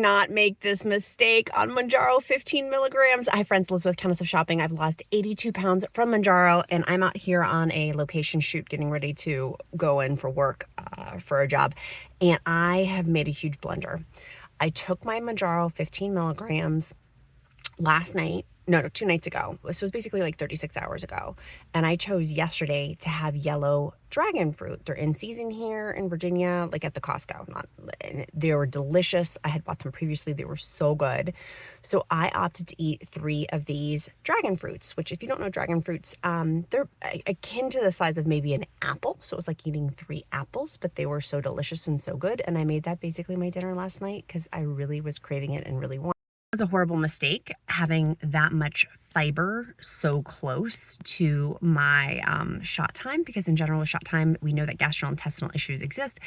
not make this mistake on Mounjaro 15 milligrams. Hi friends, Elizabeth, Countess of Shopping. I've lost 82 pounds from Mounjaro, and I'm out here on a location shoot getting ready to go in for work for a job, and I have made a huge blunder. I took my Mounjaro 15 milligrams last night, no, 2 nights ago. So it was basically like 36 hours ago. And I chose yesterday to have yellow dragon fruit. They're in season here in Virginia, like at the Costco. They were delicious. I had bought them previously. They were so good. So I opted to eat 3 of these dragon fruits, which if you don't know dragon fruits, they're akin to the size of maybe an apple. So it was like eating 3 apples, but they were so delicious and so good. And I made that basically my dinner last night because I really was craving it and really wanted. Was a horrible mistake having that much fiber so close to my shot time, because in general with shot time we know that gastrointestinal issues exist,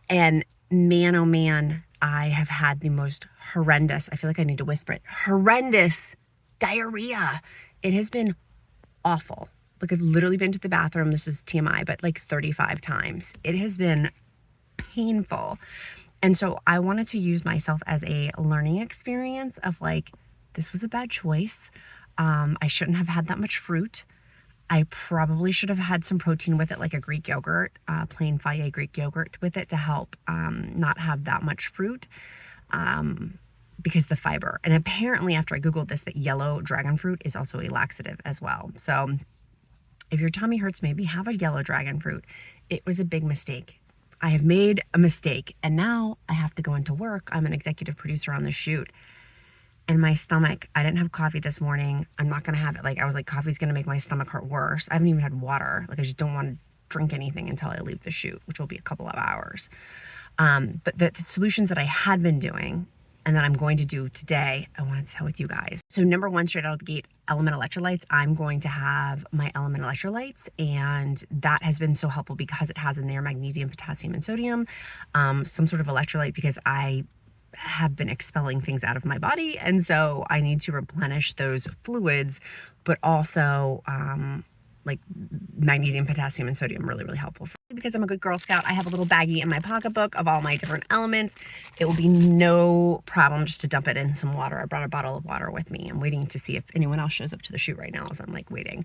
and man oh man, I have had the most horrendous, I feel like I need to whisper it, horrendous diarrhea. It has been awful. Like I've literally been to the bathroom, this is TMI, but like 35 times. It has been painful. And so I wanted to use myself as a learning experience of like, this was a bad choice. I shouldn't have had that much fruit. I probably should have had some protein with it, like a Greek yogurt, plain Fage Greek yogurt with it to help not have that much fruit because the fiber. And apparently after I Googled this, that yellow dragon fruit is also a laxative as well. So if your tummy hurts, maybe have a yellow dragon fruit. It was a big mistake. I have made a mistake, and now I have to go into work. I'm an executive producer on the shoot, and my stomach, I didn't have coffee this morning. I'm not gonna have it. Like I was like, coffee's gonna make my stomach hurt worse. I haven't even had water. Like I just don't want to drink anything until I leave the shoot, which will be a couple of hours. But the solutions that I had been doing and that I'm going to do today, I wanted to share with you guys. So number 1, straight out of the gate, LMNT electrolytes. I'm going to have my LMNT electrolytes, and that has been so helpful because it has in there magnesium, potassium, and sodium, some sort of electrolyte, because I have been expelling things out of my body, and so I need to replenish those fluids, but also like magnesium, potassium, and sodium really, really helpful for me because I'm a good Girl Scout. I have a little baggie in my pocketbook of all my different elements. It will be no problem just to dump it in some water. I brought a bottle of water with me. I'm waiting to see if anyone else shows up to the shoot right now as I'm like waiting.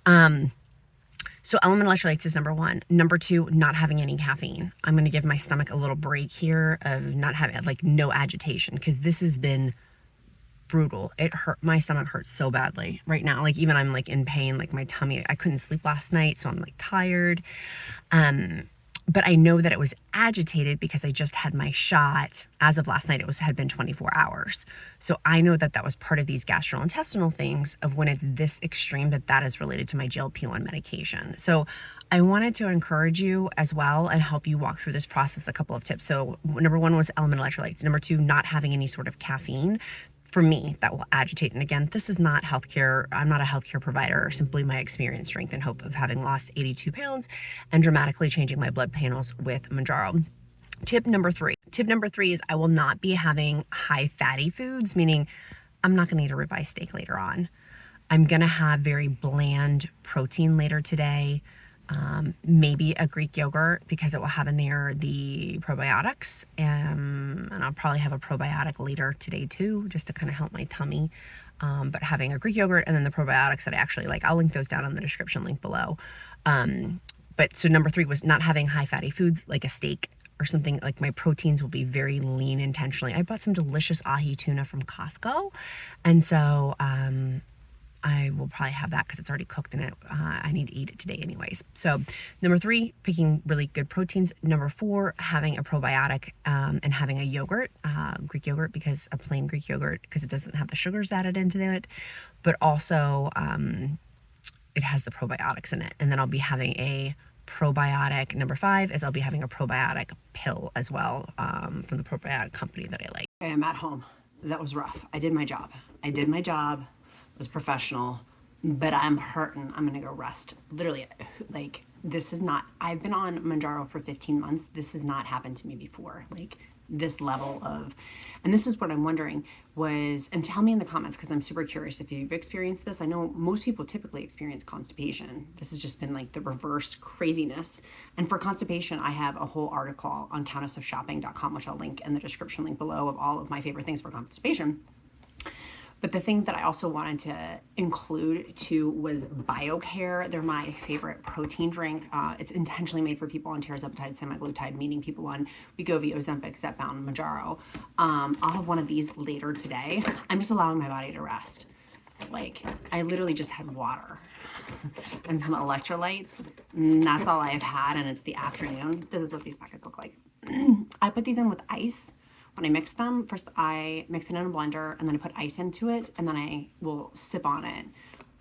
So LMNT electrolytes is number 1. Number 2, not having any caffeine. I'm going to give my stomach a little break here of not having like no agitation, because this has been brutal. It hurt. My stomach hurts so badly right now. Like even I'm like in pain, like my tummy, I couldn't sleep last night, so I'm like tired. But I know that it was agitated because I just had my shot. As of last night, had been 24 hours. So I know that that was part of these gastrointestinal things of when it's this extreme, that is related to my GLP-1 medication. So I wanted to encourage you as well and help you walk through this process. A couple of tips. So number 1 was LMNT electrolytes. Number 2, not having any sort of caffeine. For me, that will agitate. And again, this is not healthcare. I'm not a healthcare provider, simply my experience, strength, and hope of having lost 82 pounds and dramatically changing my blood panels with Mounjaro. Tip number 3 is I will not be having high fatty foods, meaning I'm not going to eat a ribeye steak later on. I'm going to have very bland protein later today. Maybe a Greek yogurt because it will have in there the probiotics, and I'll probably have a probiotic later today too, just to kind of help my tummy. But having a Greek yogurt and then the probiotics that I actually like, I'll link those down in the description link below. But so number 3 was not having high fatty foods like a steak or something. Like my proteins will be very lean intentionally. I bought some delicious ahi tuna from Costco, and so I will probably have that because it's already cooked and I need to eat it today anyways. So number 3, picking really good proteins. Number 4, having a probiotic and having a yogurt, Greek yogurt, because a plain Greek yogurt, because it doesn't have the sugars added into it, but also it has the probiotics in it. And then I'll be having a probiotic. Number 5 is I'll be having a probiotic pill as well from the probiotic company that I like. Okay, I'm at home. That was rough. I did my job. Was professional, but I'm hurting. I'm gonna go rest. Literally, like this is not, I've been on Mounjaro for 15 months. This has not happened to me before. Like this level of, and this is what I'm wondering was, and tell me in the comments because I'm super curious if you've experienced this. I know most people typically experience constipation. This has just been like the reverse craziness. And for constipation, I have a whole article on countessofshopping.com, which I'll link in the description link below, of all of my favorite things for constipation. But the thing that I also wanted to include too was Biocare. They're my favorite protein drink. It's intentionally made for people on tirzepatide, semaglutide, meaning people on WEGOVY, Ozempic, Zepbound, Mounjaro. I'll have one of these later today. I'm just allowing my body to rest. Like, I literally just had water and some electrolytes. That's all I've had, and it's the afternoon. This is what these packets look like. I put these in with ice. When I mix them, first I mix it in a blender and then I put ice into it and then I will sip on it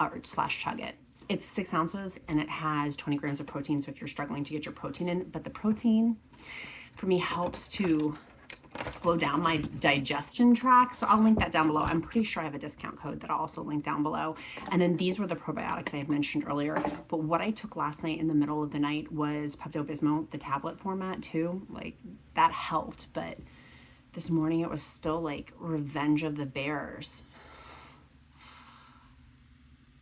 or slash chug it. It's 6 ounces and it has 20 grams of protein. So if you're struggling to get your protein in, but the protein for me helps to slow down my digestion tract. So I'll link that down below. I'm pretty sure I have a discount code that I'll also link down below. And then these were the probiotics I had mentioned earlier. But what I took last night in the middle of the night was Pepto-Bismol, the tablet format too. Like, that helped, but this morning it was still like revenge of the bears.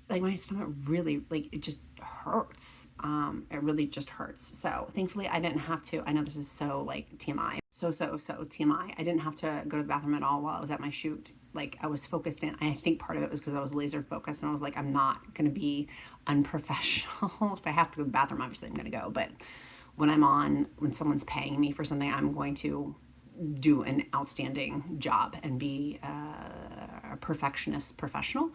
Like, my stomach really, like, it just hurts. It really just hurts. So thankfully I didn't have to, I know this is so like TMI, so TMI. I didn't have to go to the bathroom at all while I was at my shoot. Like, I was focused in. I think part of it was because I was laser focused and I was like, I'm not going to be unprofessional. If I have to go to the bathroom, obviously I'm going to go. But when someone's paying me for something, I'm going to do an outstanding job and be a perfectionist professional.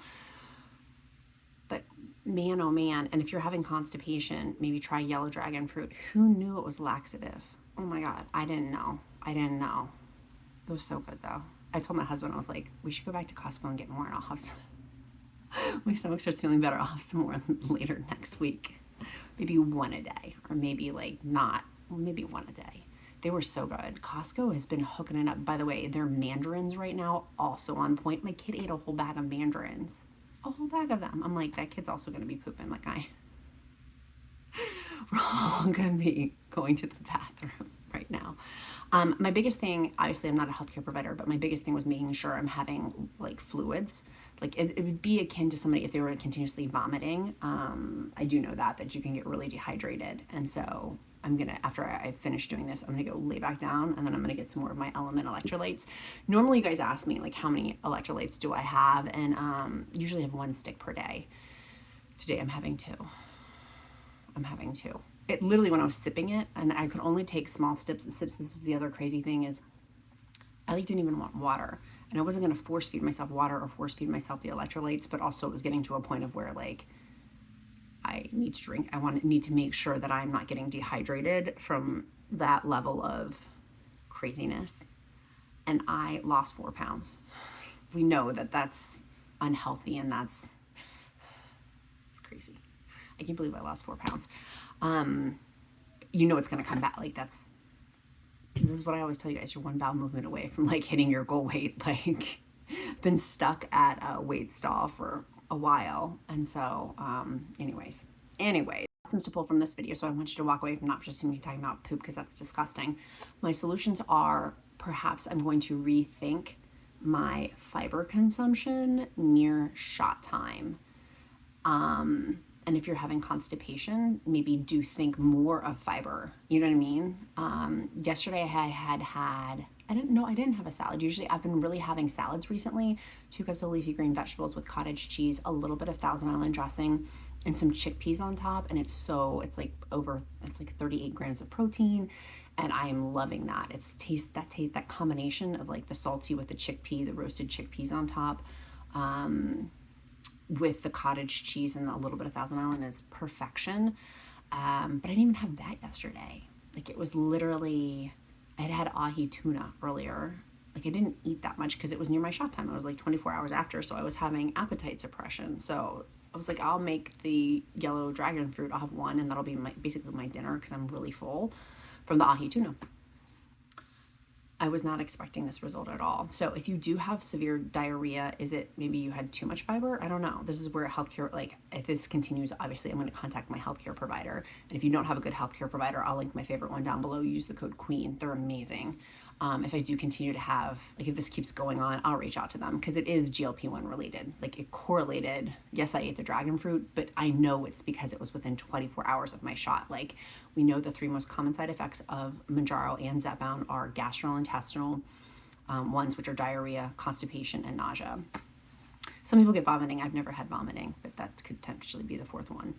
But man, oh man, and if you're having constipation, maybe try yellow dragon fruit. Who knew it was laxative? Oh my God, I didn't know. It was so good though. I told my husband, I was like, we should go back to Costco and get more, and I'll have some. My stomach starts feeling better, I'll have some more later next week. Maybe one a day, or maybe maybe one a day. They were so good. Costco has been hooking it up. By the way, their mandarins right now, also on point. My kid ate a whole bag of mandarins. A whole bag of them. I'm like, that kid's also going to be pooping like we're all going to be going to the bathroom right now. My biggest thing, obviously I'm not a healthcare provider, but my biggest thing was making sure I'm having like fluids. Like, it would be akin to somebody if they were continuously vomiting. I do know that you can get really dehydrated. And so I'm going to, after I finish doing this, I'm going to go lay back down and then I'm going to get some more of my LMNT electrolytes. Normally you guys ask me like, how many electrolytes do I have? And usually I have 1 stick per day. Today I'm having 2. It literally, when I was sipping it, and I could only take small sips, this was the other crazy thing, is I like didn't even want water. And I wasn't going to force feed myself water or force feed myself the electrolytes, but also it was getting to a point of where like I need to drink. I need to make sure that I'm not getting dehydrated from that level of craziness. And I lost 4 pounds. We know that that's unhealthy and it's crazy. I can't believe I lost 4 pounds. You know it's going to come back. Like, this is what I always tell you guys. You're one bowel movement away from like hitting your goal weight. Like, been stuck at a weight stall for a while. And so, anyways, lessons to pull from this video. So I want you to walk away from not just me talking about poop, because that's disgusting. My solutions are, perhaps I'm going to rethink my fiber consumption near shot time. And if you're having constipation, maybe do think more of fiber. You know what I mean? Yesterday I didn't have a salad. Usually I've been really having salads recently. 2 cups of leafy green vegetables with cottage cheese, a little bit of Thousand Island dressing, and some chickpeas on top. And it's like 38 grams of protein. And I'm loving that. That combination of like the salty with the chickpea, the roasted chickpeas on top, with the cottage cheese and a little bit of Thousand Island is perfection. But I didn't even have that yesterday. Like, it was literally, I had ahi tuna earlier. Like, I didn't eat that much because it was near my shot time. It was like 24 hours after, so I was having appetite suppression. So I was like, I'll make the yellow dragon fruit. I'll have 1, and that'll be basically my dinner because I'm really full from the ahi tuna. I was not expecting this result at all. So if you do have severe diarrhea, is it maybe you had too much fiber? I don't know. This is where healthcare, like, if this continues, obviously I'm going to contact my healthcare provider. And if you don't have a good healthcare provider, I'll link my favorite one down below. Use the code QUEEN. They're amazing. If I do continue to have, like if this keeps going on, I'll reach out to them because it is GLP-1 related. Like it correlated. Yes, I ate the dragon fruit, but I know it's because it was within 24 hours of my shot. Like we know the 3 most common side effects of Mounjaro and Zepbound are gastrointestinal ones, which are diarrhea, constipation, and nausea. Some people get vomiting. I've never had vomiting, but that could potentially be the 4th one.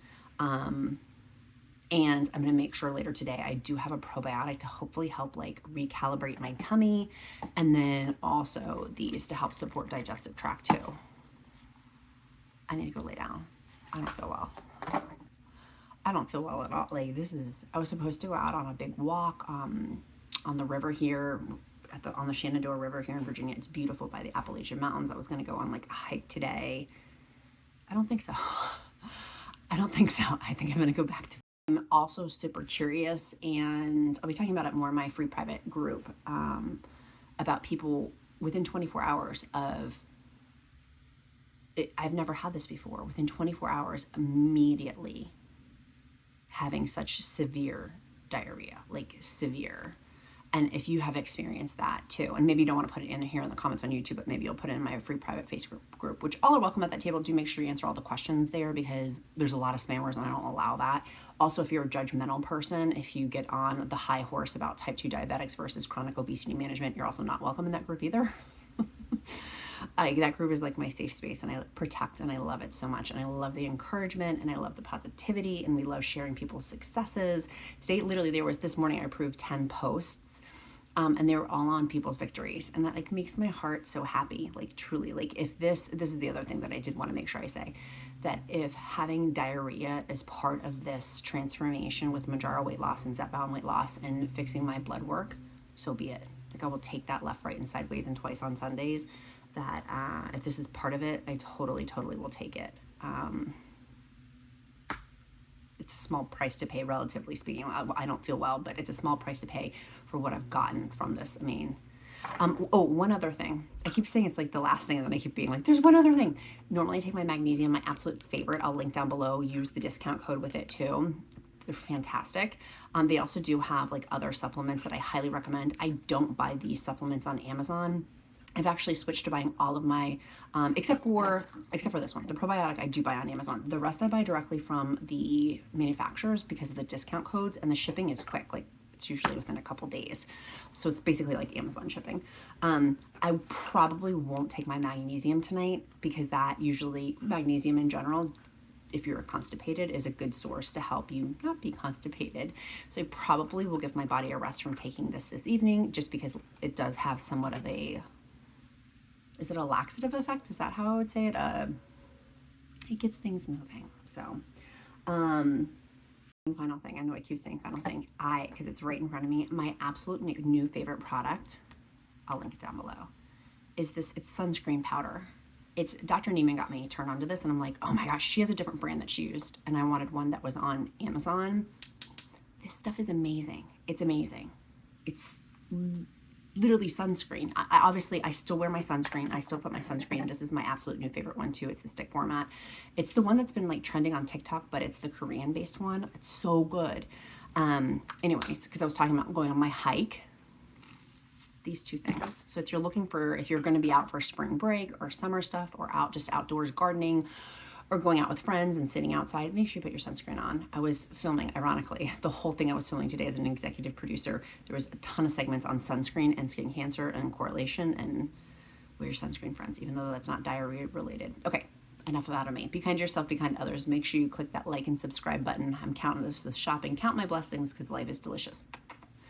And I'm going to make sure later today I do have a probiotic to hopefully help like recalibrate my tummy, and then also these to help support digestive tract too. I need to go lay down. I don't feel well. I don't feel well at all. Like I was supposed to go out on a big walk on the river here, on the Shenandoah River here in Virginia. It's beautiful by the Appalachian Mountains. I was going to go on like a hike today. I don't think so. I don't think so. I think I'm going to go back to. I'm also super curious, and I'll be talking about it more in my free private group, about people within 24 hours of it. I've never had this before. Within 24 hours, immediately having such severe diarrhea, like severe. And if you have experienced that too, and maybe you don't want to put it in here in the comments on YouTube, but maybe you'll put it in my free private Facebook group, which all are welcome at that table. Do make sure you answer all the questions there because there's a lot of spammers and I don't allow that. Also, if you're a judgmental person, if you get on the high horse about type 2 diabetics versus chronic obesity management, you're also not welcome in that group either. That group is like my safe space, and I protect and I love it so much. And I love the encouragement and I love the positivity, and we love sharing people's successes. Today, literally, this morning I approved 10 posts, and they were all on people's victories. And that like makes my heart so happy, like truly. Like if this is the other thing that I did want to make sure I say, that if having diarrhea is part of this transformation with Mounjaro weight loss and Zepbound weight loss and fixing my blood work, so be it. Like I will take that left, right, and sideways and twice on Sundays. That if this is part of it, I totally will take it. It's a small price to pay, relatively speaking. I don't feel well, but it's a small price to pay for what I've gotten from this. I mean, oh, one other thing. I keep saying it's like the last thing, and then I keep being like, there's one other thing. Normally I take my magnesium, my absolute favorite. I'll link down below. Use the discount code with it too. They're fantastic. They also do have like other supplements that I highly recommend. I don't buy these supplements on Amazon. I've actually switched to buying all of my, except for this one, the probiotic I do buy on Amazon. The rest I buy directly from the manufacturers because of the discount codes, and the shipping is quick. Like it's usually within a couple days. So it's basically like Amazon shipping. I probably won't take my magnesium tonight because that usually, magnesium in general, if you're constipated, is a good source to help you not be constipated. So I probably will give my body a rest from taking this evening, just because it does have somewhat of a, is it a laxative effect? Is that how I would say it? It gets things moving. So, final thing. I know I keep saying final thing. Because it's right in front of me. My absolute new favorite product, I'll link it down below, is this. It's sunscreen powder. It's Dr. Neiman got me turned on to this, and I'm like, oh my gosh, she has a different brand that she used, and I wanted one that was on Amazon. This stuff is amazing. It's amazing. It's literally sunscreen. I still wear my sunscreen. I still put my sunscreen. This is my absolute new favorite one too. It's the stick format. It's the one that's been like trending on TikTok, but it's the Korean based one. It's so good. Anyways, because I was talking about going on my hike, these two things. So if you're looking for, if you're going to be out for spring break or summer stuff, or out just outdoors gardening, or going out with friends and sitting outside, make sure you put your sunscreen on. I was filming, ironically, the whole thing I was filming today as an executive producer. There was a ton of segments on sunscreen and skin cancer and correlation, and wear your sunscreen, friends, even though that's not diarrhea related. Okay, enough of that of me. Be kind to yourself, be kind to others. Make sure you click that like and subscribe button. I'm counting this as shopping. Count my blessings because life is delicious.